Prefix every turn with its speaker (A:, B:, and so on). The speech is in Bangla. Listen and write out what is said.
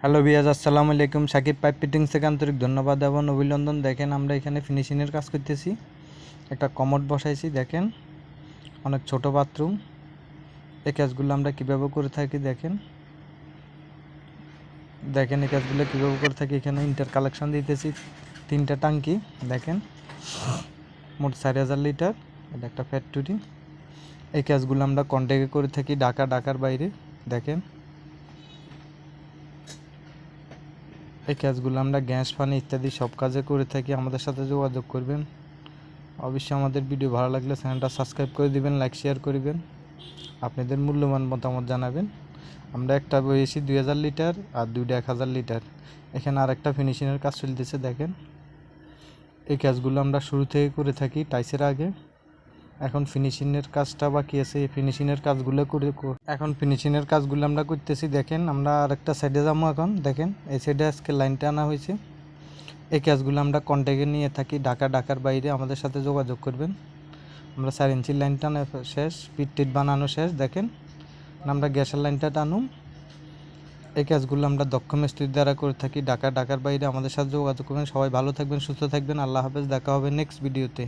A: হ্যালো বিয়াজ, আসসালামু আলাইকুম। সাকিব পাইপ ফিটিংস থেকে আন্তরিক ধন্যবাদ এবং অভিনন্দন। দেখেন আমরা এখানে ফিনিশিংয়ের কাজ করতেছি। একটা কমোড বসাইছি, দেখেন অনেক ছোট বাথরুম। এই কাজগুলো আমরা কীভাবে করে থাকি দেখেন দেখেন এই কাজগুলো কীভাবে করে থাকি। এখানে ইন্টার কালেকশন দিতেছি 3টা টাঙ্কি, দেখেন মোট 4000 লিটার। এটা একটা ফ্যাক্টরি। এই কাজগুলো আমরা কন্ট্যাক্টে করে থাকি ঢাকার বাইরে। দেখেন এই কাজগুলো আমরা গ্যাস পানি ইত্যাদি সব কাজে করে থাকি। আমাদের সাথে যোগাযোগ করবেন। অবশ্যই আমাদের ভিডিও ভালো লাগলে চ্যানেলটা সাবস্ক্রাইব করে দিবেন, লাইক শেয়ার করবেন, আপনাদের মূল্যবান মতামত জানাবেন। আমরা একটা বয়েছি 2000 লিটার আর দুইটা 1000 লিটার। এখানে আরেকটা ফিনিশিংয়ের কাজ চলতেছে, দেখেন এই কাজগুলো আমরা শুরু থেকে করে থাকি টাইসের আগে। এখন ফিনিশিংয়ের কাজটা বাকি আছে, এই ফিনিশিংয়ের কাজগুলো ফিনিশিংয়ের কাজগুলো আমরা করতেছি। দেখেন আমরা আরেকটা সাইডে যাবো এখন। দেখেন এই সাইডে আজকে লাইনটা আনা হয়েছে। এই কাজগুলো আমরা কন্ট্যাক্টে নিয়ে থাকি ঢাকার বাইরে। আমাদের সাথে যোগাযোগ করবেন। আমরা 4 ইঞ্চির লাইন টানা শেষ, পিট বানানো শেষ। দেখেন আমরা গ্যাসের লাইনটা টানুম। এই কাজগুলো আমরা দক্ষ মিস্ত্রি দ্বারা করে থাকি ঢাকার বাইরে। আমাদের সাথে যোগাযোগ করবেন। সবাই ভালো থাকবেন, সুস্থ থাকবেন। আল্লাহ হাফেজ। দেখা হবে নেক্সট ভিডিওতে।